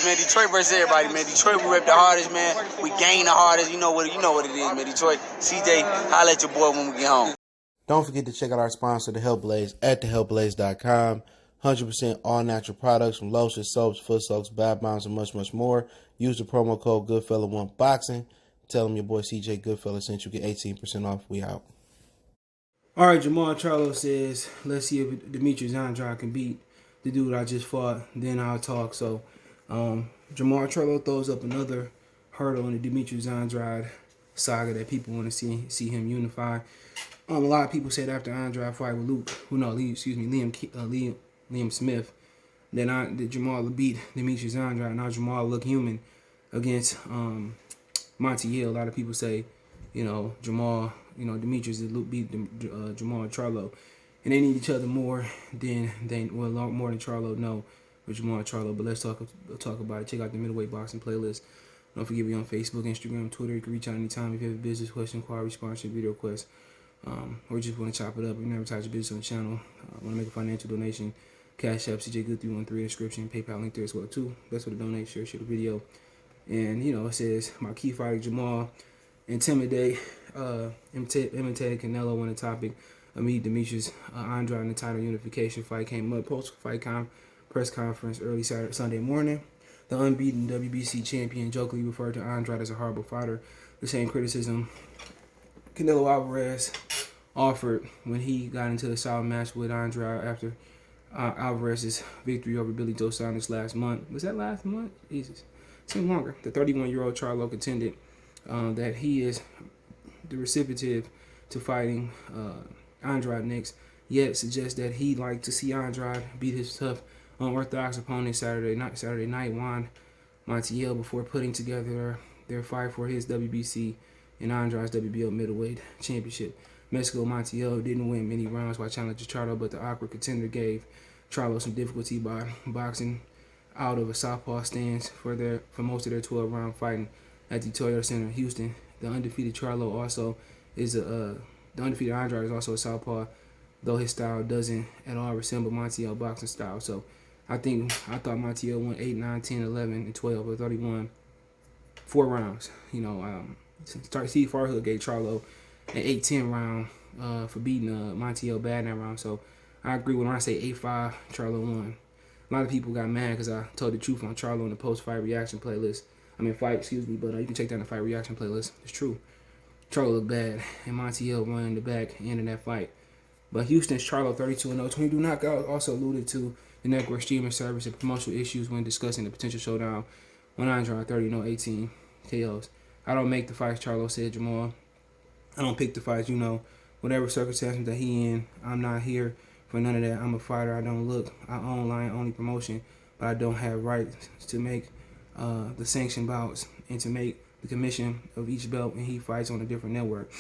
man. Detroit versus everybody, man. Detroit, we rep the hardest, man. We gain the hardest. You know what it is, man. Detroit, CJ, holla at your boy when we get home. Don't forget to check out our sponsor, The Health Blaze, at thehealthblaze.com. 100% all natural products from lotions, soaps, foot soaks, bath bombs, and much, much more. Use the promo code Goodfella1Boxing. Tell them your boy CJ Goodfella sent you. Get 18% off. We out. All right, Jermall Charlo says, let's see if Demetrius Andrade can beat the dude I just fought. Then I'll talk. So, Jermall Charlo throws up another hurdle in the Demetrius Andrade saga that people want to see him unify. A lot of people said after Andrade fight with Liam Smith, that Jermall beat Demetrius Andrade. Now Jermall look human against Montiel. A lot of people say, Jermall, Demetrius beat Jermall Charlo, and they need each other more than more than Charlo know with Jermall Charlo. But let's talk about it. Check out the middleweight boxing playlist. Don't forget, we on Facebook, Instagram, Twitter. You can reach out anytime if you have a business question, inquiry, sponsorship, video request, or just want to chop it up. You can advertise your business on the channel. Want to make a financial donation? Cash App, CJ Good 313 description, PayPal link there as well too. That's what the donate, share the video. And it says my key fighter Jermall imitated Canelo on the topic of me, Demetrius Andrade, in the title unification fight came up post-fight press conference early Sunday morning. The unbeaten WBC champion jokingly referred to Andrade as a horrible fighter. The same criticism Canelo Alvarez offered when he got into a solid match with Andrade after Alvarez's victory over Billy Joe Saunders last month. Was that last month? Jesus. Seemed longer. The 31-year-old Charlo contended that he is the recipient to fighting Andrade next, yet suggests that he'd like to see Andrade beat his tough, unorthodox opponent Saturday night, Juan Montiel, before putting together their fight for his WBC and Andrade's WBO middleweight championship. Mexico Montiel didn't win many rounds by challenging Charlo, but the awkward contender gave Charlo some difficulty by boxing out of a southpaw stance for most of their 12-round fighting at the Toyota Center in Houston. The undefeated Charlo also is the undefeated Andrade is also a southpaw, though his style doesn't at all resemble Montiel boxing style. So I thought Montiel won 8, 9, 10, 11, and 12, but 31, 4 rounds. Steve Farhood gave Charlo an 8-10 round for beating Montiel bad in that round. So I agree when I say 8-5, Charlo won. A lot of people got mad because I told the truth on Charlo in the post-fight reaction playlist. But you can check down the fight reaction playlist. It's true. Charlo looked bad, and Montiel won in the back end of that fight. But Houston's Charlo 32-0, 22 knockout, also alluded to the network streaming service and promotional issues when discussing the potential showdown when Andrade 30-0, 18 KOs. I don't make the fights, Charlo said. Jermall, I don't pick the fights, whatever circumstances that he in. I'm not here for none of that. I'm a fighter. I don't look. I own line-only promotion, but I don't have rights to make the sanctioned bouts and to make the commission of each belt, and he fights on a different network.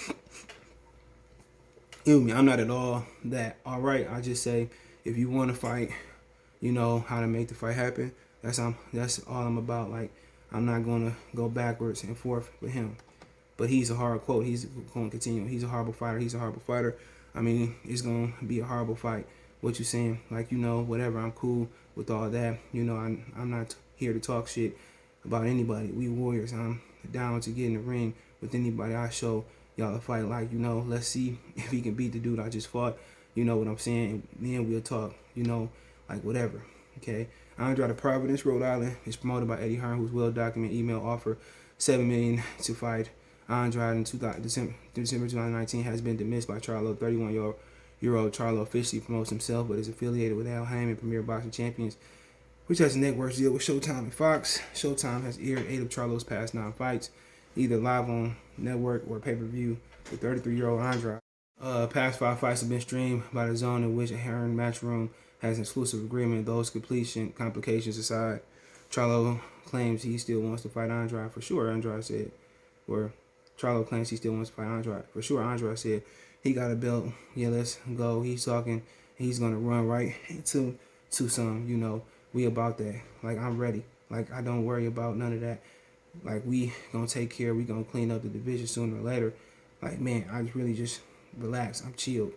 I'm not at all that. All right, I just say if you want to fight, you know how to make the fight happen. That's all I'm about. Like, I'm not gonna go backwards and forth with him. But he's a hard quote. He's going to continue. He's a horrible fighter. He's a horrible fighter. I mean, it's going to be a horrible fight. What you saying? Like, whatever. I'm cool with all that. I'm not here to talk shit about anybody. We warriors. I'm down to get in the ring with anybody. I show y'all a fight. Like, let's see if he can beat the dude I just fought. You know what I'm saying? And then we'll talk. Like whatever. Okay. Andrade of Providence, Rhode Island is promoted by Eddie Hearn, whose well-documented email offer $7 million to fight Andrade in December 2019 has been dismissed by Charlo. 31-year-old Charlo officially promotes himself, but is affiliated with Al Haymon, Premier Boxing Champions, which has a network deal with Showtime and Fox. Showtime has aired 8 of Charlo's past 9 fights, either live on network or pay-per-view. The 33-year-old Andrade past 5 fights have been streamed by the zone in which a Hearn Matchroom has an exclusive agreement. Those complications aside, Charlo claims he still wants to fight Andrade for sure. Andrade said, or Charlo claims he still wants to fight Andrade for sure. Andrade said he got a belt. Yeah, let's go. He's talking. He's gonna run right into some. We about that. Like, I'm ready. Like, I don't worry about none of that. Like, we gonna take care. We gonna clean up the division sooner or later. Like, man, I really just relax. I'm chilled.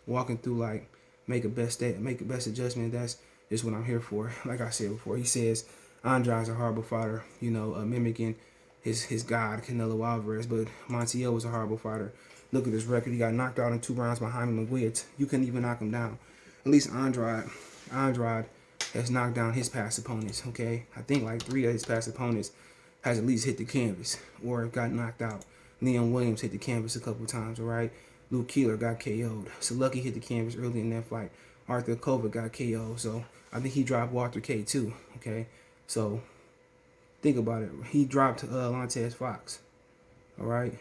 Walking through, like, make a best adjustment. That's is what I'm here for. Like I said before, he says Andrade's a horrible fighter, mimicking his god, Canelo Alvarez. But Montiel was a horrible fighter. Look at his record. He got knocked out in 2 rounds by Jaime Munguia. You couldn't even knock him down. At least Andrade has knocked down his past opponents, okay? I think like 3 of his past opponents has at least hit the canvas or got knocked out. Leon Williams hit the canvas a couple times, all right? Luke Keeler got KO'd. So Lucky hit the canvas early in that fight. Arthur Kovac got KO'd. So I think he dropped Walter K too, okay? So think about it. He dropped Lantez Fox, all right?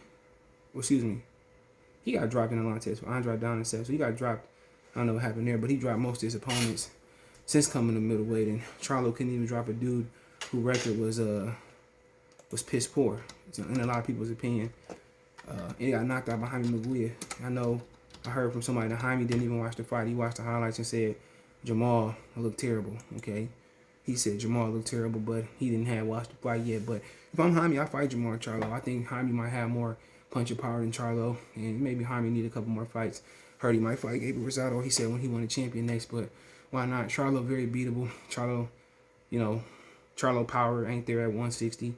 Well, excuse me. He got dropped in the Lantez. Andrade down in 7. So he got dropped. I don't know what happened there, but he dropped most of his opponents since coming to middleweight. And Charlo couldn't even drop a dude whose record was piss poor, in a lot of people's opinion. He got knocked out by Jaime Munguia. I know I heard from somebody that Jaime didn't even watch the fight. He watched the highlights and said Jermall looked terrible, okay? He said Jermall looked terrible, but he didn't have watched the fight yet. But if I'm Jaime, I fight Jermall Charlo. I think Jaime might have more punching power than Charlo, and maybe Jaime need a couple more fights. Heard he might fight Gabriel Rosado. He said when he won the champion next, but why not? Charlo very beatable. Charlo, Charlo power ain't there at 160.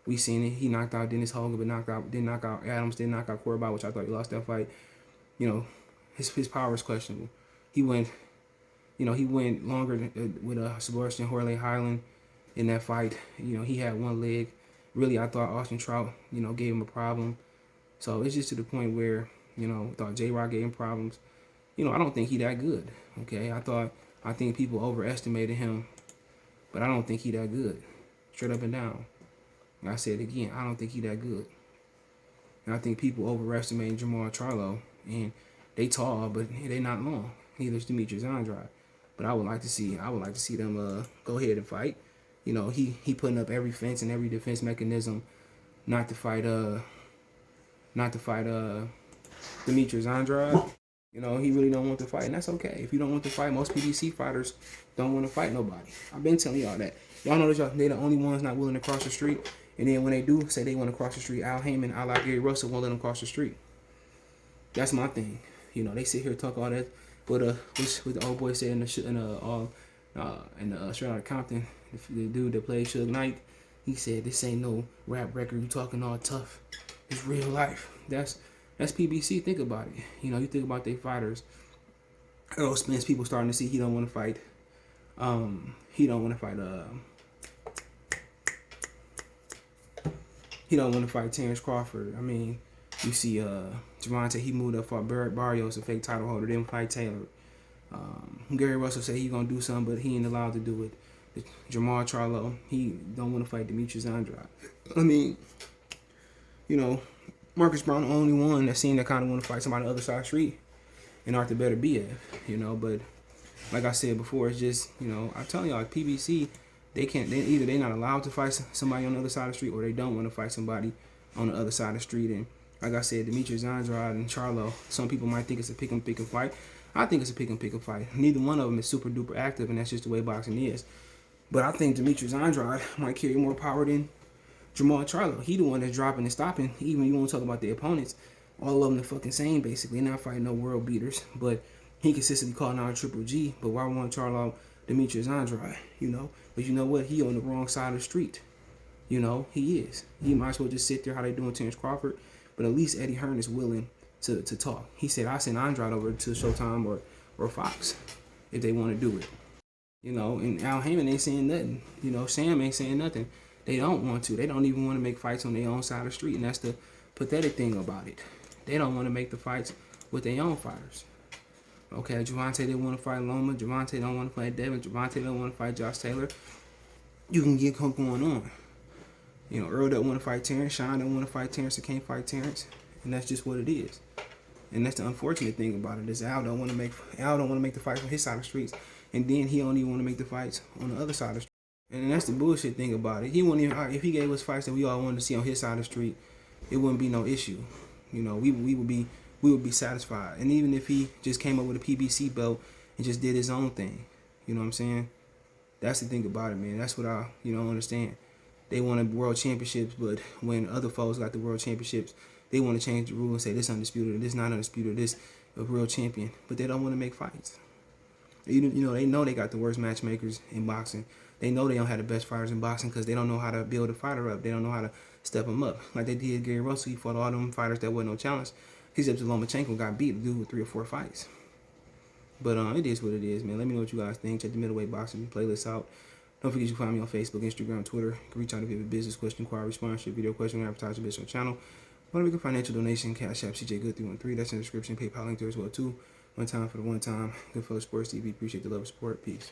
We seen it. He knocked out Dennis Hogan, but didn't knock out Adams, didn't knock out Corbett, which I thought he lost that fight. His power is questionable. He went longer with Sebastian Jorge Highland in that fight. He had one leg. Really, I thought Austin Trout, gave him a problem. So it's just to the point where, thought J-Rock gave him problems. I don't think he that good. Okay, I think people overestimated him, but I don't think he that good. Straight up and down. I said it again, I don't think he that good. And I think people overestimated Jermall Charlo, and they tall, but they not long. Neither is Demetrius Andrade. But I would like to see them go ahead and fight. He putting up every fence and every defense mechanism not to fight Demetrius Andrade. He really don't want to fight, and that's okay. If you don't want to fight, most PBC fighters don't want to fight nobody. I've been telling y'all that. Y'all know that they're the only ones not willing to cross the street. And then when they do say they want to cross the street, Al Heyman, a la Gary Russell, won't let them cross the street. That's my thing. They sit here and talk all that. But what the old boy said in the straight out of Compton, the dude that played Suge Knight, he said, "This ain't no rap record. You talking all tough. It's real life." That's PBC. Think about it. You think about their fighters. Earl Spence, people starting to see he don't want to fight. He don't want to fight. He don't want to fight Terrence Crawford. I mean, you see, Javante, he moved up for Barrett Barrios, a fake title holder. Didn't fight Taylor. Gary Russell said he gonna do something, but he ain't allowed to do it. Jermall Charlo, he don't want to fight Demetrius Andrade. I mean, Marcus Brown, the only one that seemed to kind of want to fight somebody on the other side of the street, and Arthur Beterbiev, but like I said before, it's just, I'm telling y'all, PBC, they're not allowed to fight somebody on the other side of the street, or they don't want to fight somebody on the other side of the street. And like I said, Demetrius Andrade and Charlo, some people might think it's a pick 'em fight. I think it's a pick 'em fight. Neither one of them is super duper active, and that's just the way boxing is. But I think Demetrius Andrade might carry more power than Jermall Charlo. He the one that's dropping and stopping. Even you want to talk about the opponents, all of them the fucking same basically. They're not fighting no world beaters, but he consistently calling out Triple G. But why want Charlo Demetrius Andrade? But you know what? He on the wrong side of the street. He is. He might as well just sit there how they doing Terrence Crawford. But at least Eddie Hearn is willing to talk. He said, I send Andrade over to Showtime or Fox if they want to do it. And Al Heyman ain't saying nothing. Sam ain't saying nothing. They don't want to. They don't even want to make fights on their own side of the street. And that's the pathetic thing about it. They don't want to make the fights with their own fighters. Okay, Javante didn't want to fight Loma. Javante don't want to fight Devin. Javante don't want to fight Josh Taylor. You can get going on. Earl don't want to fight Terrence. Sean don't want to fight Terrence. He can't fight Terrence. And that's just what it is. And that's the unfortunate thing about it is Al don't want to make the fights on his side of the streets. And then he don't even want to make the fights on the other side of the street. And that's the bullshit thing about it. He wouldn't even, if he gave us fights that we all wanted to see on his side of the street, it wouldn't be no issue. We would be satisfied. And even if he just came up with a PBC belt and just did his own thing, you know what I'm saying? That's the thing about it, man. That's what I understand. They wanted world championships, but when other folks got the world championships, they want to change the rule and say this undisputed, this not undisputed, this a real champion. But they don't want to make fights. They know they got the worst matchmakers in boxing. They know they don't have the best fighters in boxing because they don't know how to build a fighter up. They don't know how to step him up. Like they did Gary Russell. He fought all them fighters that wasn't no challenge. He's up to Lomachenko, got beat, the dude with 3 or 4 fights. But it is what it is, man. Let me know what you guys think. Check the middleweight boxing playlist out. Don't forget you can find me on Facebook, Instagram, Twitter. You can reach out if you have a business question, inquiry, sponsorship, video question, or advertise your business on channel. Want to make a financial donation, Cash App, CJ Good 313. That's in the description. PayPal link there as well, too. One time for the one time. Goodfellas Sports TV. Appreciate the love and support. Peace.